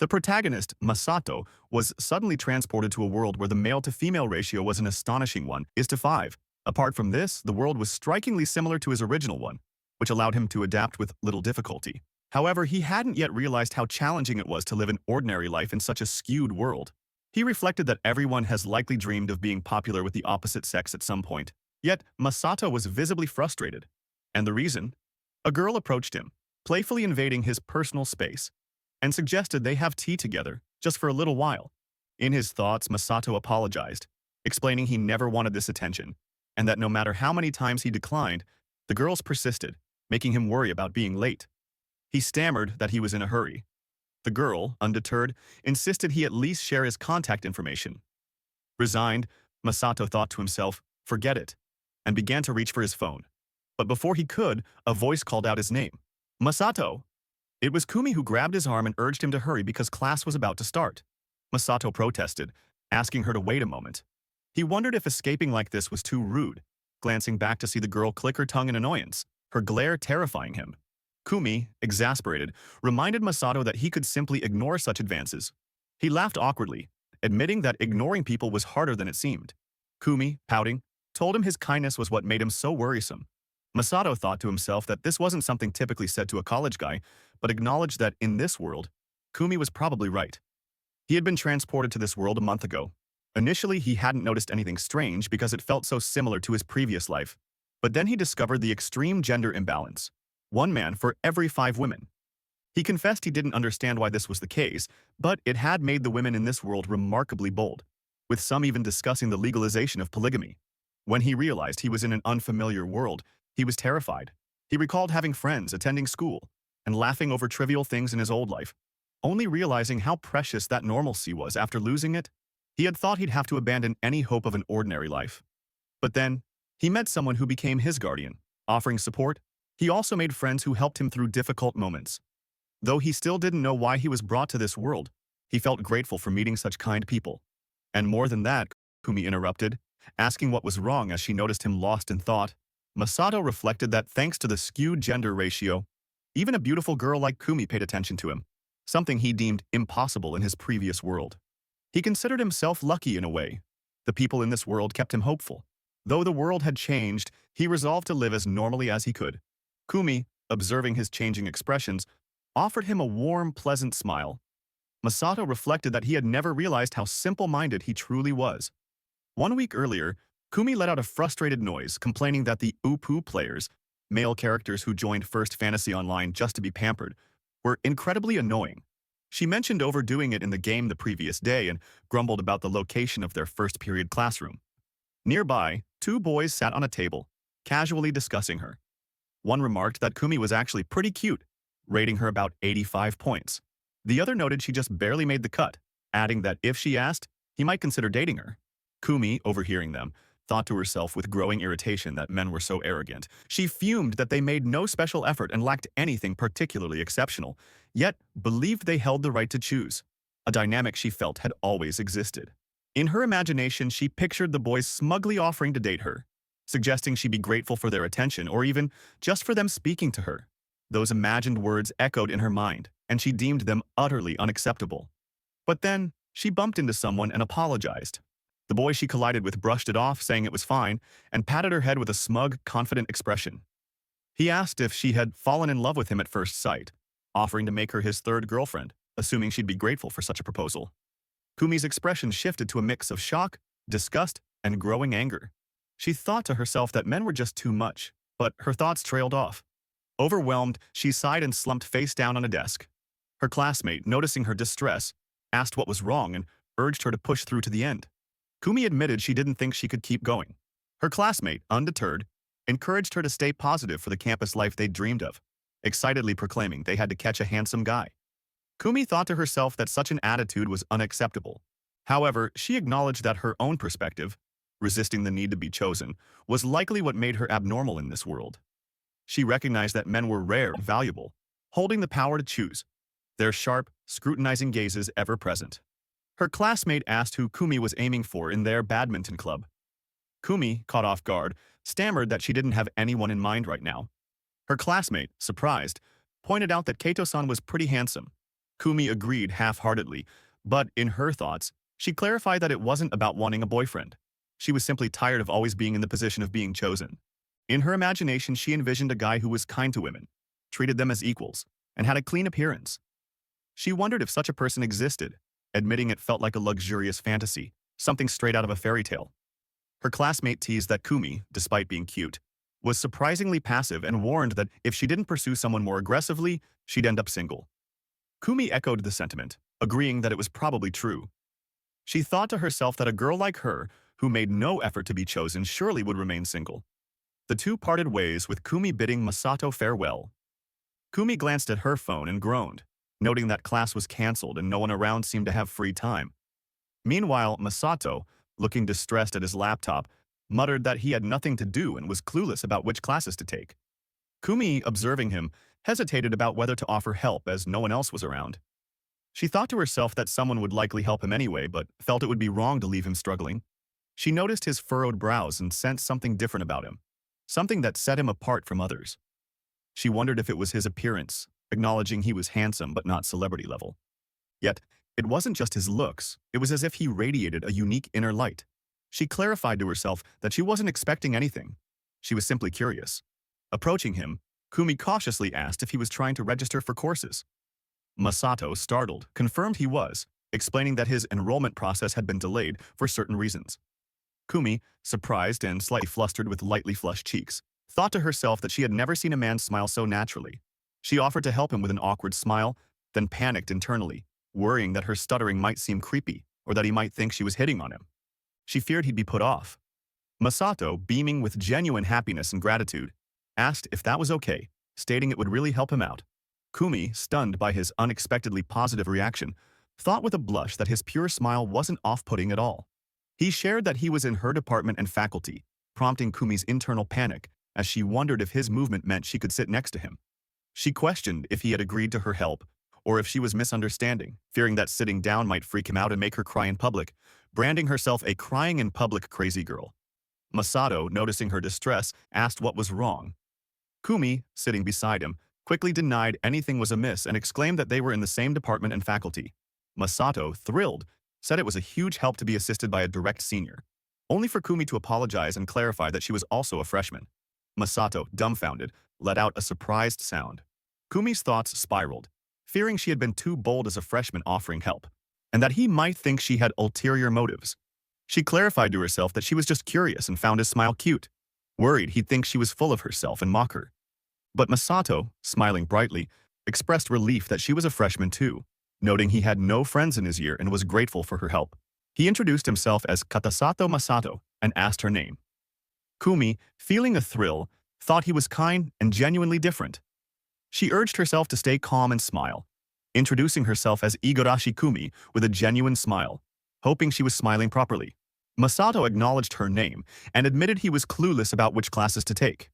The protagonist, Masato, was suddenly transported to a world where the male-to-female ratio was an astonishing 1:5. Apart from this, the world was strikingly similar to his original one, which allowed him to adapt with little difficulty. However, he hadn't yet realized how challenging it was to live an ordinary life in such a skewed world. He reflected that everyone has likely dreamed of being popular with the opposite sex at some point. Yet, Masato was visibly frustrated. And the reason? A girl approached him, playfully invading his personal space, and suggested they have tea together, just for a little while. In his thoughts, Masato apologized, explaining he never wanted this attention, and that no matter how many times he declined, the girls persisted, making him worry about being late. He stammered that he was in a hurry. The girl, undeterred, insisted he at least share his contact information. Resigned, Masato thought to himself, forget it, and began to reach for his phone. But before he could, a voice called out his name. Masato! It was Kumi who grabbed his arm and urged him to hurry because class was about to start. Masato protested, asking her to wait a moment. He wondered if escaping like this was too rude, glancing back to see the girl click her tongue in annoyance, her glare terrifying him. Kumi, exasperated, reminded Masato that he could simply ignore such advances. He laughed awkwardly, admitting that ignoring people was harder than it seemed. Kumi, pouting, told him his kindness was what made him so worrisome. Masato thought to himself that this wasn't something typically said to a college guy, but acknowledged that in this world, Kumi was probably right. He had been transported to this world a month ago. Initially, he hadn't noticed anything strange because it felt so similar to his previous life. But then he discovered the extreme gender imbalance. One man for every 5 women. He confessed he didn't understand why this was the case, but it had made the women in this world remarkably bold, with some even discussing the legalization of polygamy. When he realized he was in an unfamiliar world, he was terrified. He recalled having friends, attending school, and laughing over trivial things in his old life, only realizing how precious that normalcy was after losing it. He had thought he'd have to abandon any hope of an ordinary life. But then, he met someone who became his guardian, offering support. He also made friends who helped him through difficult moments. Though he still didn't know why he was brought to this world, he felt grateful for meeting such kind people. And more than that, Kumi interrupted, asking what was wrong as she noticed him lost in thought. Masato reflected that thanks to the skewed gender ratio, even a beautiful girl like Kumi paid attention to him, something he deemed impossible in his previous world. He considered himself lucky in a way. The people in this world kept him hopeful. Though the world had changed, he resolved to live as normally as he could. Kumi, observing his changing expressions, offered him a warm, pleasant smile. Masato reflected that he had never realized how simple-minded he truly was. 1 week earlier, Kumi let out a frustrated noise, complaining that the Upu players, male characters who joined First Fantasy Online just to be pampered, were incredibly annoying. She mentioned overdoing it in the game the previous day and grumbled about the location of their first-period classroom. Nearby, 2 boys sat on a table, casually discussing her. One remarked that Kumi was actually pretty cute, rating her about 85 points. The other noted she just barely made the cut, adding that if she asked, he might consider dating her. Kumi, overhearing them, thought to herself with growing irritation that men were so arrogant. She fumed that they made no special effort and lacked anything particularly exceptional, yet believed they held the right to choose, a dynamic she felt had always existed. In her imagination, she pictured the boys smugly offering to date her, suggesting she be grateful for their attention or even just for them speaking to her. Those imagined words echoed in her mind, and she deemed them utterly unacceptable. But then, she bumped into someone and apologized. The boy she collided with brushed it off, saying it was fine, and patted her head with a smug, confident expression. He asked if she had fallen in love with him at first sight, offering to make her his third girlfriend, assuming she'd be grateful for such a proposal. Kumi's expression shifted to a mix of shock, disgust, and growing anger. She thought to herself that men were just too much, but her thoughts trailed off. Overwhelmed, she sighed and slumped face down on a desk. Her classmate, noticing her distress, asked what was wrong and urged her to push through to the end. Kumi admitted she didn't think she could keep going. Her classmate, undeterred, encouraged her to stay positive for the campus life they'd dreamed of, excitedly proclaiming they had to catch a handsome guy. Kumi thought to herself that such an attitude was unacceptable. However, she acknowledged that her own perspective, resisting the need to be chosen, was likely what made her abnormal in this world. She recognized that men were rare and valuable, holding the power to choose, their sharp, scrutinizing gazes ever present. Her classmate asked who Kumi was aiming for in their badminton club. Kumi, caught off guard, stammered that she didn't have anyone in mind right now. Her classmate, surprised, pointed out that Kato-san was pretty handsome, Kumi agreed half-heartedly, but in her thoughts, she clarified that it wasn't about wanting a boyfriend. She was simply tired of always being in the position of being chosen. In her imagination, she envisioned a guy who was kind to women, treated them as equals, and had a clean appearance. She wondered if such a person existed, admitting it felt like a luxurious fantasy, something straight out of a fairy tale. Her classmate teased that Kumi, despite being cute, was surprisingly passive and warned that if she didn't pursue someone more aggressively, she'd end up single. Kumi echoed the sentiment, agreeing that it was probably true. She thought to herself that a girl like her, who made no effort to be chosen, surely would remain single. The two parted ways with Kumi bidding Masato farewell. Kumi glanced at her phone and groaned, noting that class was cancelled and no one around seemed to have free time. Meanwhile, Masato, looking distressed at his laptop, muttered that he had nothing to do and was clueless about which classes to take. Kumi, observing him, hesitated about whether to offer help as no one else was around. She thought to herself that someone would likely help him anyway, but felt it would be wrong to leave him struggling. She noticed his furrowed brows and sensed something different about him, something that set him apart from others. She wondered if it was his appearance, acknowledging he was handsome but not celebrity level. Yet, it wasn't just his looks, it was as if he radiated a unique inner light. She clarified to herself that she wasn't expecting anything. She was simply curious. Approaching him, Kumi cautiously asked if he was trying to register for courses. Masato, startled, confirmed he was, explaining that his enrollment process had been delayed for certain reasons. Kumi, surprised and slightly flustered with lightly flushed cheeks, thought to herself that she had never seen a man smile so naturally. She offered to help him with an awkward smile, then panicked internally, worrying that her stuttering might seem creepy or that he might think she was hitting on him. She feared he'd be put off. Masato, beaming with genuine happiness and gratitude, asked if that was okay, stating it would really help him out. Kumi, stunned by his unexpectedly positive reaction, thought with a blush that his pure smile wasn't off-putting at all. He shared that he was in her department and faculty, prompting Kumi's internal panic as she wondered if his movement meant she could sit next to him. She questioned if he had agreed to her help or if she was misunderstanding, fearing that sitting down might freak him out and make her cry in public, branding herself a crying in public crazy girl. Masato, noticing her distress, asked what was wrong. Kumi, sitting beside him, quickly denied anything was amiss and exclaimed that they were in the same department and faculty. Masato, thrilled, said it was a huge help to be assisted by a direct senior, only for Kumi to apologize and clarify that she was also a freshman. Masato, dumbfounded, let out a surprised sound. Kumi's thoughts spiraled, fearing she had been too bold as a freshman offering help, and that he might think she had ulterior motives. She clarified to herself that she was just curious and found his smile cute, worried he'd think she was full of herself and mock her. But Masato, smiling brightly, expressed relief that she was a freshman too, noting he had no friends in his year and was grateful for her help. He introduced himself as Katasato Masato and asked her name. Kumi, feeling a thrill, thought he was kind and genuinely different. She urged herself to stay calm and smile, introducing herself as Igarashi Kumi with a genuine smile, hoping she was smiling properly. Masato acknowledged her name and admitted he was clueless about which classes to take.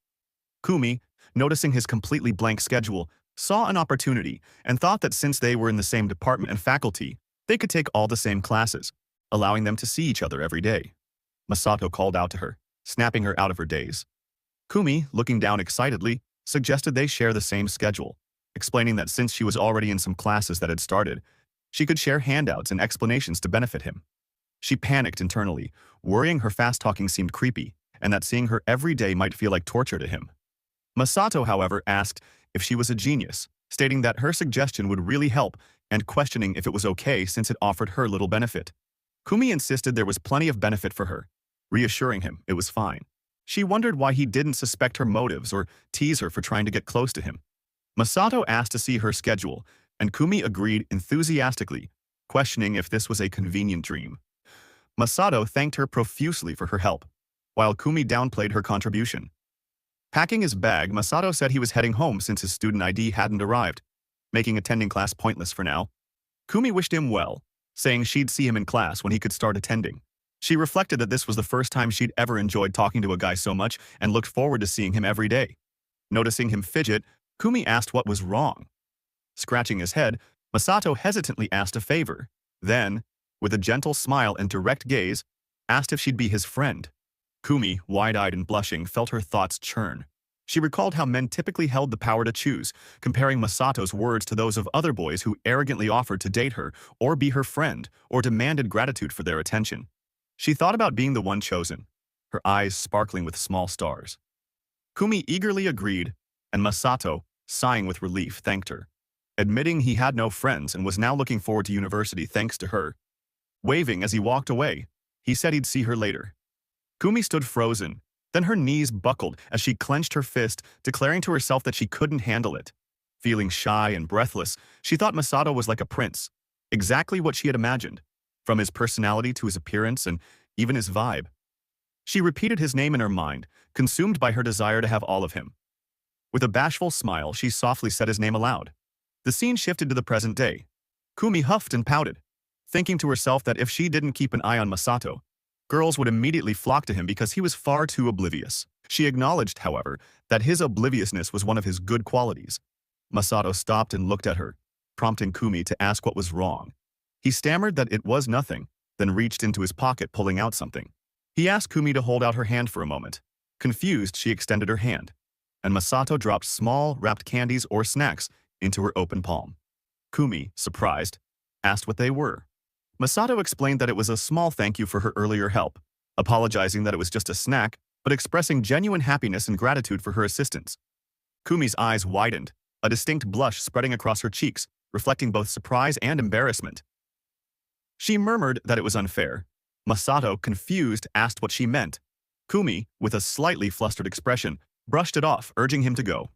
Kumi, noticing his completely blank schedule, saw an opportunity and thought that since they were in the same department and faculty, they could take all the same classes, allowing them to see each other every day. Masato called out to her, snapping her out of her daze. Kumi, looking down excitedly, suggested they share the same schedule, explaining that since she was already in some classes that had started, she could share handouts and explanations to benefit him. She panicked internally, worrying her fast-talking seemed creepy, and that seeing her every day might feel like torture to him. Masato, however, asked if she was a genius, stating that her suggestion would really help and questioning if it was okay since it offered her little benefit. Kumi insisted there was plenty of benefit for her, reassuring him it was fine. She wondered why he didn't suspect her motives or tease her for trying to get close to him. Masato asked to see her schedule, and Kumi agreed enthusiastically, questioning if this was a convenient dream. Masato thanked her profusely for her help, while Kumi downplayed her contribution. Packing his bag, Masato said he was heading home since his student ID hadn't arrived, making attending class pointless for now. Kumi wished him well, saying she'd see him in class when he could start attending. She reflected that this was the first time she'd ever enjoyed talking to a guy so much and looked forward to seeing him every day. Noticing him fidget, Kumi asked what was wrong. Scratching his head, Masato hesitantly asked a favor, then, with a gentle smile and direct gaze, asked if she'd be his friend. Kumi, wide-eyed and blushing, felt her thoughts churn. She recalled how men typically held the power to choose, comparing Masato's words to those of other boys who arrogantly offered to date her or be her friend or demanded gratitude for their attention. She thought about being the one chosen, her eyes sparkling with small stars. Kumi eagerly agreed, and Masato, sighing with relief, thanked her, admitting he had no friends and was now looking forward to university thanks to her. Waving as he walked away, he said he'd see her later. Kumi stood frozen. Then her knees buckled as she clenched her fist, declaring to herself that she couldn't handle it. Feeling shy and breathless, she thought Masato was like a prince, exactly what she had imagined, from his personality to his appearance and even his vibe. She repeated his name in her mind, consumed by her desire to have all of him. With a bashful smile, she softly said his name aloud. The scene shifted to the present day. Kumi huffed and pouted, thinking to herself that if she didn't keep an eye on Masato, girls would immediately flock to him because he was far too oblivious. She acknowledged, however, that his obliviousness was one of his good qualities. Masato stopped and looked at her, prompting Kumi to ask what was wrong. He stammered that it was nothing, then reached into his pocket, pulling out something. He asked Kumi to hold out her hand for a moment. Confused, she extended her hand, and Masato dropped small, wrapped candies or snacks into her open palm. Kumi, surprised, asked what they were. Masato explained that it was a small thank you for her earlier help, apologizing that it was just a snack, but expressing genuine happiness and gratitude for her assistance. Kumi's eyes widened, a distinct blush spreading across her cheeks, reflecting both surprise and embarrassment. She murmured that it was unfair. Masato, confused, asked what she meant. Kumi, with a slightly flustered expression, brushed it off, urging him to go.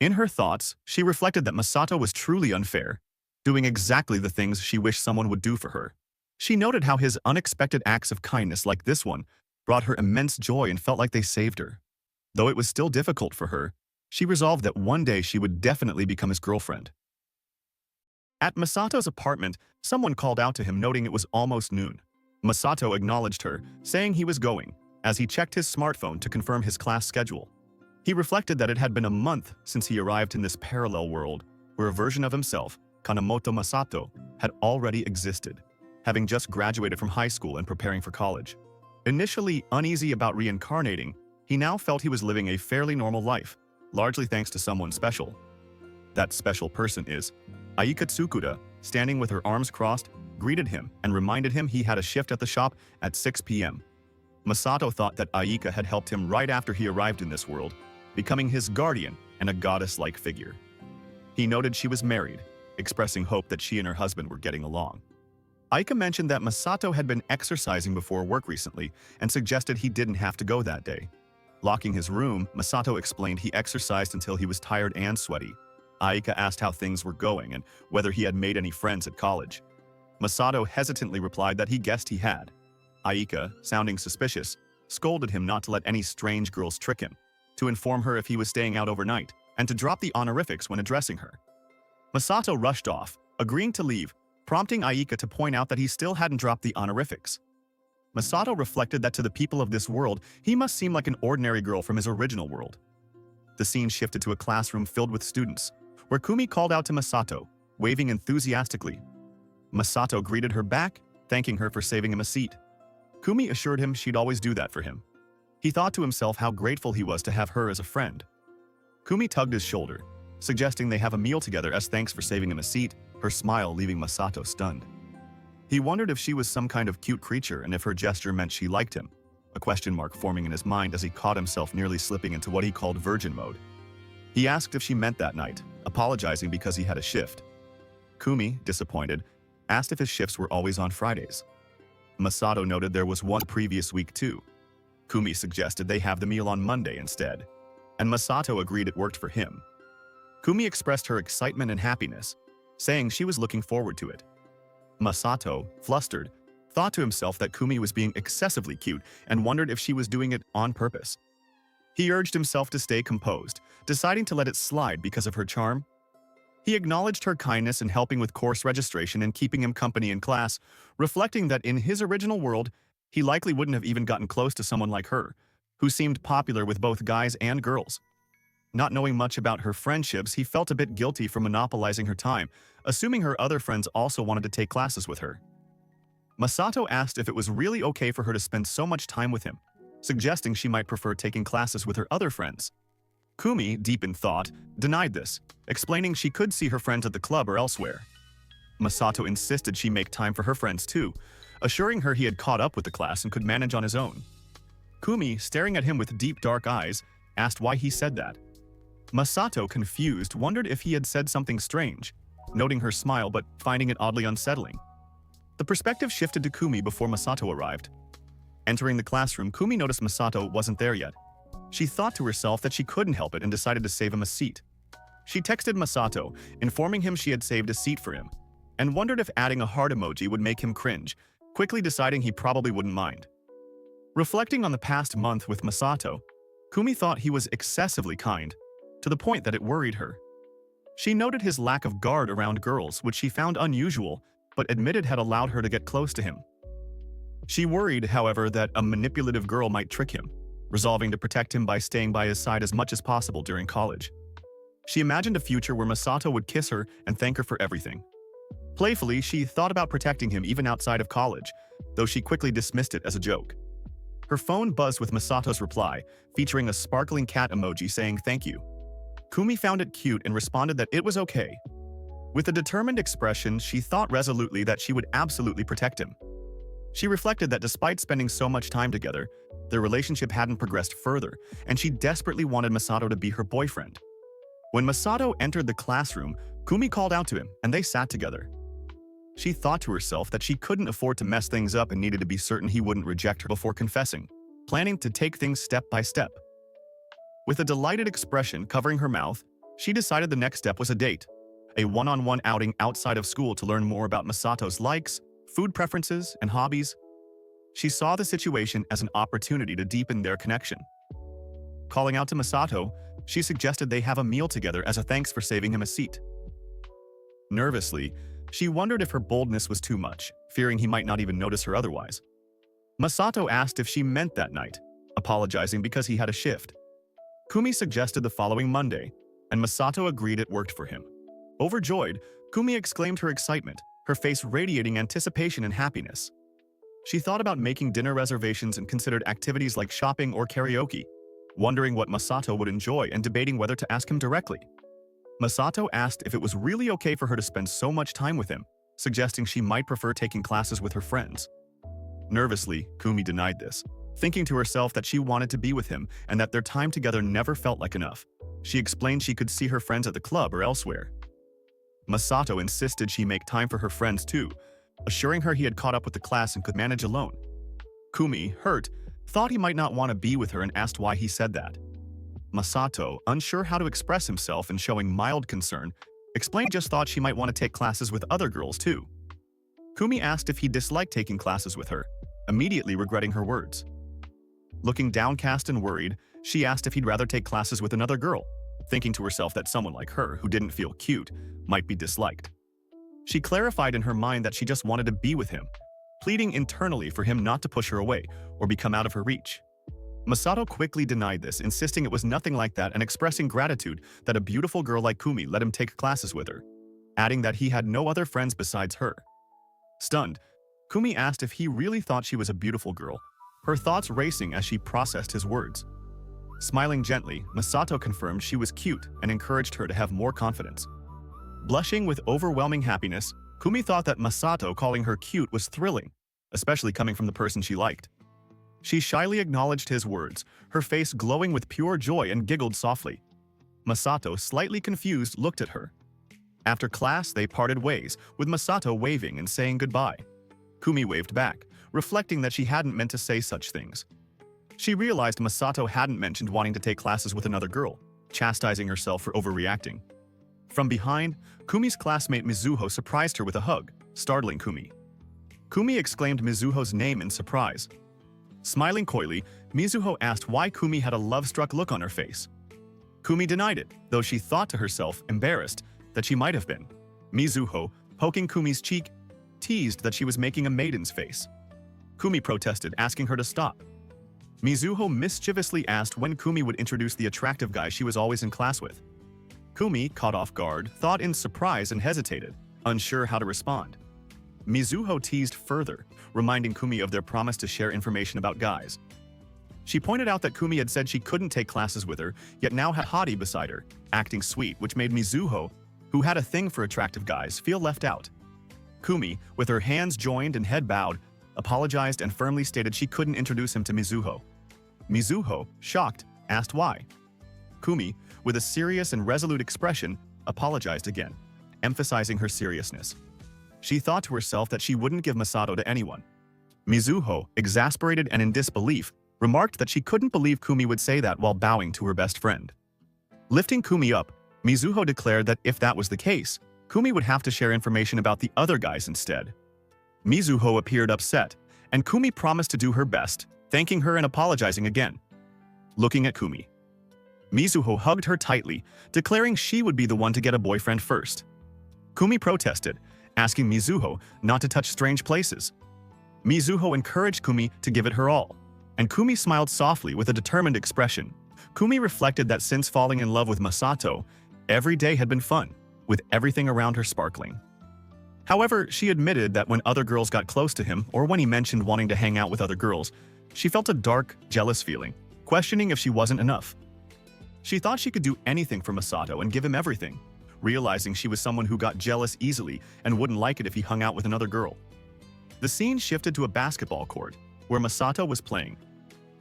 In her thoughts, she reflected that Masato was truly unfair, doing exactly the things she wished someone would do for her. She noted how his unexpected acts of kindness like this one brought her immense joy and felt like they saved her. Though it was still difficult for her, she resolved that one day she would definitely become his girlfriend. At Masato's apartment, someone called out to him, noting it was almost noon. Masato acknowledged her, saying he was going, as he checked his smartphone to confirm his class schedule. He reflected that it had been a month since he arrived in this parallel world, where a version of himself, Kanemoto Masato, had already existed, having just graduated from high school and preparing for college. Initially uneasy about reincarnating, he now felt he was living a fairly normal life, largely thanks to someone special. That special person is Aika Tsukuda, standing with her arms crossed, greeted him and reminded him he had a shift at the shop at 6 p.m. Masato thought that Aika had helped him right after he arrived in this world, becoming his guardian and a goddess-like figure. He noted she was married, expressing hope that she and her husband were getting along. Aika mentioned that Masato had been exercising before work recently and suggested he didn't have to go that day. Locking his room, Masato explained he exercised until he was tired and sweaty. Aika asked how things were going and whether he had made any friends at college. Masato hesitantly replied that he guessed he had. Aika, sounding suspicious, scolded him not to let any strange girls trick him, to inform her if he was staying out overnight, and to drop the honorifics when addressing her. Masato rushed off, agreeing to leave, prompting Aika to point out that he still hadn't dropped the honorifics. Masato reflected that to the people of this world, he must seem like an ordinary girl from his original world. The scene shifted to a classroom filled with students, where Kumi called out to Masato, waving enthusiastically. Masato greeted her back, thanking her for saving him a seat. Kumi assured him she'd always do that for him. He thought to himself how grateful he was to have her as a friend. Kumi tugged his shoulder, suggesting they have a meal together as thanks for saving him a seat, her smile leaving Masato stunned. He wondered if she was some kind of cute creature and if her gesture meant she liked him, a question mark forming in his mind as he caught himself nearly slipping into what he called virgin mode. He asked if she meant that night, apologizing because he had a shift. Kumi, disappointed, asked if his shifts were always on Fridays. Masato noted there was one previous week too. Kumi suggested they have the meal on Monday instead, and Masato agreed it worked for him. Kumi expressed her excitement and happiness, saying she was looking forward to it. Masato, flustered, thought to himself that Kumi was being excessively cute and wondered if she was doing it on purpose. He urged himself to stay composed, deciding to let it slide because of her charm. He acknowledged her kindness in helping with course registration and keeping him company in class, reflecting that in his original world, he likely wouldn't have even gotten close to someone like her, who seemed popular with both guys and girls. Not knowing much about her friendships, he felt a bit guilty for monopolizing her time, assuming her other friends also wanted to take classes with her. Masato asked if it was really okay for her to spend so much time with him, suggesting she might prefer taking classes with her other friends. Kumi, deep in thought, denied this, explaining she could see her friends at the club or elsewhere. Masato insisted she make time for her friends too, assuring her he had caught up with the class and could manage on his own. Kumi, staring at him with deep dark eyes, asked why he said that. Masato, confused, wondered if he had said something strange, noting her smile but finding it oddly unsettling. The perspective shifted to Kumi before Masato arrived. Entering the classroom, Kumi noticed Masato wasn't there yet. She thought to herself that she couldn't help it and decided to save him a seat. She texted Masato, informing him she had saved a seat for him, and wondered if adding a heart emoji would make him cringe, quickly deciding he probably wouldn't mind. Reflecting on the past month with Masato, Kumi thought he was excessively kind, to the point that it worried her. She noted his lack of guard around girls, which she found unusual, but admitted had allowed her to get close to him. She worried, however, that a manipulative girl might trick him, resolving to protect him by staying by his side as much as possible during college. She imagined a future where Masato would kiss her and thank her for everything. Playfully, she thought about protecting him even outside of college, though she quickly dismissed it as a joke. Her phone buzzed with Masato's reply, featuring a sparkling cat emoji saying thank you. Kumi found it cute and responded that it was okay. With a determined expression, she thought resolutely that she would absolutely protect him. She reflected that despite spending so much time together, their relationship hadn't progressed further, and she desperately wanted Masato to be her boyfriend. When Masato entered the classroom, Kumi called out to him, and they sat together. She thought to herself that she couldn't afford to mess things up and needed to be certain he wouldn't reject her before confessing, planning to take things step by step. With a delighted expression covering her mouth, she decided the next step was a date, a one-on-one outing outside of school to learn more about Masato's likes, food preferences, and hobbies. She saw the situation as an opportunity to deepen their connection. Calling out to Masato, she suggested they have a meal together as a thanks for saving him a seat. Nervously, she wondered if her boldness was too much, fearing he might not even notice her otherwise. Masato asked if she meant that night, apologizing because he had a shift. Kumi suggested the following Monday, and Masato agreed it worked for him. Overjoyed, Kumi exclaimed her excitement, her face radiating anticipation and happiness. She thought about making dinner reservations and considered activities like shopping or karaoke, wondering what Masato would enjoy and debating whether to ask him directly. Masato asked if it was really okay for her to spend so much time with him, suggesting she might prefer taking classes with her friends. Nervously, Kumi denied this, thinking to herself that she wanted to be with him and that their time together never felt like enough. She explained she could see her friends at the club or elsewhere. Masato insisted she make time for her friends too, assuring her he had caught up with the class and could manage alone. Kumi, hurt, thought he might not want to be with her and asked why he said that. Masato, unsure how to express himself and showing mild concern, explained just thought she might want to take classes with other girls too. Kumi asked if he disliked taking classes with her, immediately regretting her words. Looking downcast and worried, she asked if he'd rather take classes with another girl, thinking to herself that someone like her, who didn't feel cute, might be disliked. She clarified in her mind that she just wanted to be with him, pleading internally for him not to push her away or become out of her reach. Masato quickly denied this, insisting it was nothing like that and expressing gratitude that a beautiful girl like Kumi let him take classes with her, adding that he had no other friends besides her. Stunned, Kumi asked if he really thought she was a beautiful girl, her thoughts racing as she processed his words. Smiling gently, Masato confirmed she was cute and encouraged her to have more confidence. Blushing with overwhelming happiness, Kumi thought that Masato calling her cute was thrilling, especially coming from the person she liked. She shyly acknowledged his words, her face glowing with pure joy, and giggled softly. Masato, slightly confused, looked at her. After class, they parted ways, with Masato waving and saying goodbye. Kumi waved back, reflecting that she hadn't meant to say such things. She realized Masato hadn't mentioned wanting to take classes with another girl, chastising herself for overreacting. From behind, Kumi's classmate Mizuho surprised her with a hug, startling Kumi. Kumi exclaimed Mizuho's name in surprise. Smiling coyly, Mizuho asked why Kumi had a love-struck look on her face. Kumi denied it, though she thought to herself, embarrassed, that she might have been. Mizuho, poking Kumi's cheek, teased that she was making a maiden's face. Kumi protested, asking her to stop. Mizuho mischievously asked when Kumi would introduce the attractive guy she was always in class with. Kumi, caught off guard, thought in surprise and hesitated, unsure how to respond. Mizuho teased further, reminding Kumi of their promise to share information about guys. She pointed out that Kumi had said she couldn't take classes with her, yet now had Hadi beside her, acting sweet, which made Mizuho, who had a thing for attractive guys, feel left out. Kumi, with her hands joined and head bowed, apologized and firmly stated she couldn't introduce him to Mizuho. Mizuho, shocked, asked why. Kumi, with a serious and resolute expression, apologized again, emphasizing her seriousness. She thought to herself that she wouldn't give Masato to anyone. Mizuho, exasperated and in disbelief, remarked that she couldn't believe Kumi would say that while bowing to her best friend. Lifting Kumi up, Mizuho declared that if that was the case, Kumi would have to share information about the other guys instead. Mizuho appeared upset, and Kumi promised to do her best, thanking her and apologizing again. Looking at Kumi, Mizuho hugged her tightly, declaring she would be the one to get a boyfriend first. Kumi protested, asking Mizuho not to touch strange places. Mizuho encouraged Kumi to give it her all, and Kumi smiled softly with a determined expression. Kumi reflected that since falling in love with Masato, every day had been fun, with everything around her sparkling. However, she admitted that when other girls got close to him, or when he mentioned wanting to hang out with other girls, she felt a dark, jealous feeling, questioning if she wasn't enough. She thought she could do anything for Masato and give him everything, realizing she was someone who got jealous easily and wouldn't like it if he hung out with another girl. The scene shifted to a basketball court, where Masato was playing.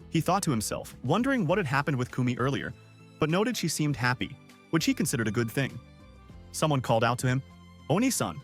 He thought to himself, wondering what had happened with Kumi earlier, but noted she seemed happy, which he considered a good thing. Someone called out to him, "Oni-san,"